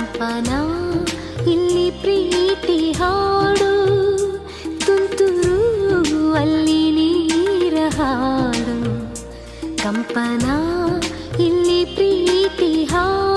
ಕಂಪನ ಇಲ್ಲಿ ಪ್ರೀತಿ ಹಾಡು, ತುಂತುರು ಅಲ್ಲಿ ನೀರ ಹಾಡು. ಕಂಪನ ಇಲ್ಲಿ ಪ್ರೀತಿ ಹಾಡು.